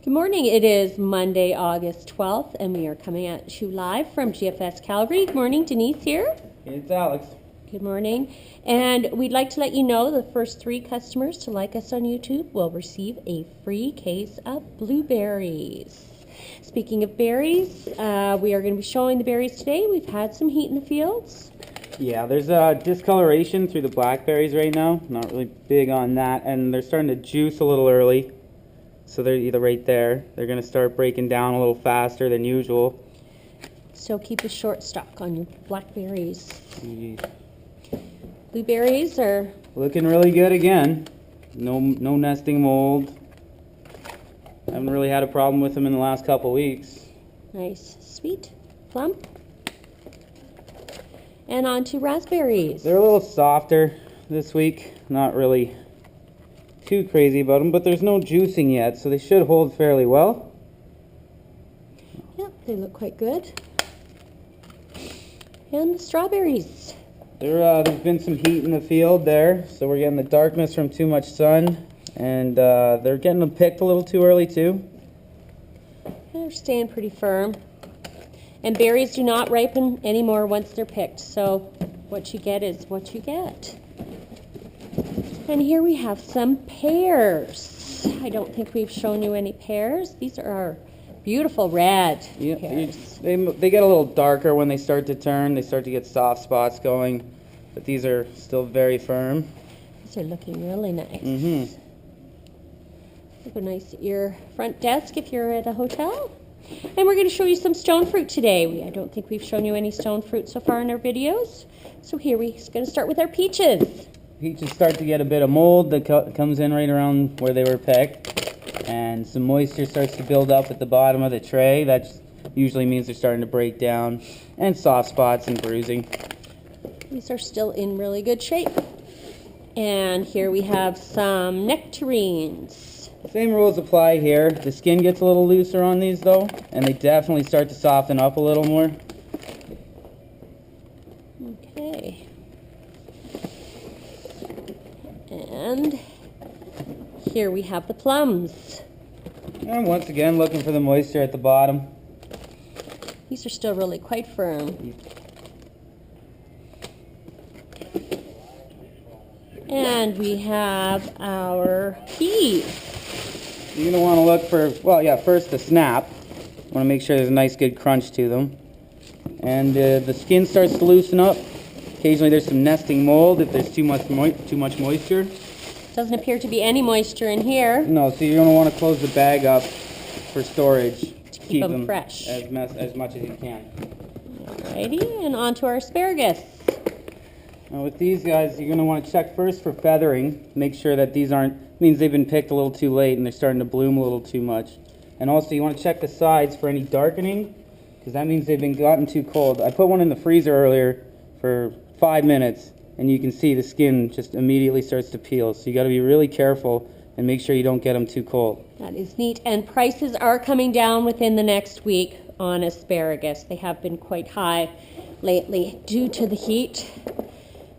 Good morning. It is Monday, August 12th, and we are coming at you live from GFS Calgary. Good morning, Denise here. It's Alex. Good morning. And we'd like to let you know the first 3 customers to like us on YouTube will receive a free case of blueberries. Speaking of berries, we are going to be showing the berries today. We've had some heat in the fields. Yeah, there's a discoloration through the blackberries right now. Not really big on that, and they're starting to juice a little early. So they're either right there. They're going to start breaking down a little faster than usual. So keep a short stock on your blackberries. Jeez. Blueberries are Looking really good again. No nesting mold. Haven't really had a problem with them in the last couple weeks. nice, sweet, plump. And on to raspberries. They're a little softer this week. Not really too crazy about them, but there's no juicing yet, so they should hold fairly well. Yep, they look quite good. And the strawberries. There's been some heat in the field there, so we're getting the darkness from too much sun, and they're getting them picked a little too early too. They're staying pretty firm. And berries do not ripen anymore once they're picked, so what you get is what you get. And here we have some pears. I don't think we've shown you any pears. These are our beautiful red pears. They get a little darker when they start to turn. They start to get soft spots going, but these are still very firm. These are looking really nice. Mm-hmm. Look a nice at your front desk if you're at a hotel. And we're going to show you some stone fruit today. I don't think we've shown you any stone fruit so far in our videos. So here we're going to start with our peaches. Peaches start to get a bit of mold that comes in right around where they were picked, and some moisture starts to build up at the bottom of the tray. That usually means they're starting to break down, and soft spots and bruising. These are still in really good shape. And here we have some nectarines. Same rules apply here. The skin gets a little looser on these though, and they definitely start to soften up a little more. Okay. And here we have the plums. And once again, looking for the moisture at the bottom. These are still really quite firm. And we have our peas. You're going to want to look for, first the snap. Want to make sure there's a nice good crunch to them. And the skin starts to loosen up. Occasionally there's some nesting mold if there's too much moisture. Doesn't appear to be any moisture in here. No, so you're going to want to close the bag up for storage. To keep them fresh. As much as you can. Alrighty, and on to our asparagus. Now with these guys, you're going to want to check first for feathering. Make sure that these means they've been picked a little too late and they're starting to bloom a little too much. And also you want to check the sides for any darkening, because that means they've gotten too cold. I put one in the freezer earlier for 5 minutes, and you can see the skin just immediately starts to peel. So you got to be really careful and make sure you don't get them too cold. That is neat. And prices are coming down within the next week on asparagus. They have been quite high lately due to the heat.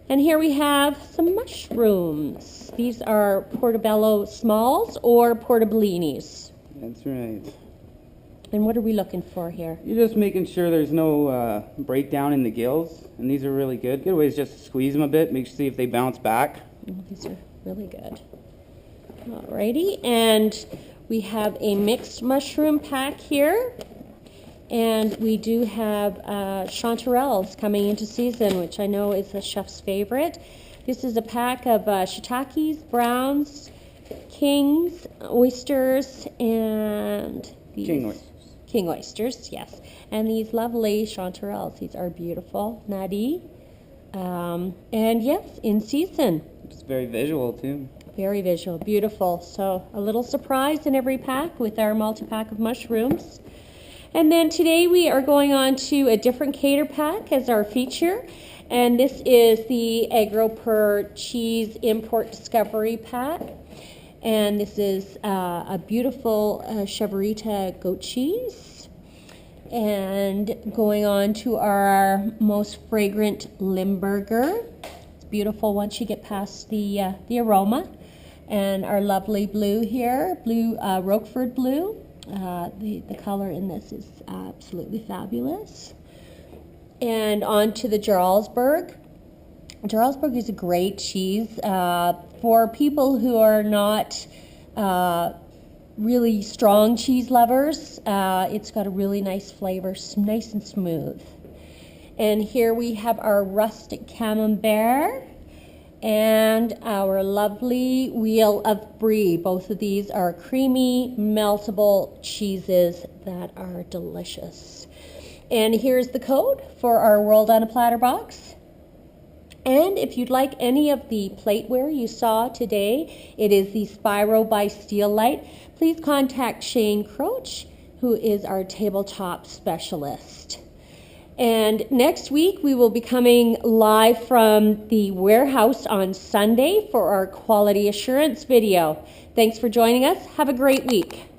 And here we have some mushrooms. These are portobello smalls or portobellinis. That's right. And what are we looking for here? You're just making sure there's no breakdown in the gills, and these are really good. Good way is just to squeeze them a bit, see if they bounce back. These are really good. Alrighty, and we have a mixed mushroom pack here. And we do have chanterelles coming into season, which I know is the chef's favorite. This is a pack of shiitakes, browns, kings, oysters, and these king oysters, yes. And these lovely chanterelles. These are beautiful, nutty, and yes, in season. It's very visual too. Very visual, beautiful. So a little surprise in every pack with our multi-pack of mushrooms. And then today we are going on to a different cater pack as our feature. And this is the AgroPer Cheese Import Discovery Pack. And this is a beautiful Chevrita goat cheese. And going on to our most fragrant Limburger. It's beautiful once you get past the aroma. And our lovely blue here, blue Roquefort blue. The color in this is absolutely fabulous. And on to the Jarlsberg. Jarlsberg is a great cheese for people who are not really strong cheese lovers. It's got a really nice flavor, nice and smooth. And here we have our rustic camembert and our lovely wheel of brie. Both of these are creamy, meltable cheeses that are delicious. And here's the code for our World on a Platter box. And if you'd like any of the plateware you saw today, it is the Spiro by Steelite. Please contact Shane Croach, who is our tabletop specialist. And next week, we will be coming live from the warehouse on Sunday for our quality assurance video. Thanks for joining us. Have a great week.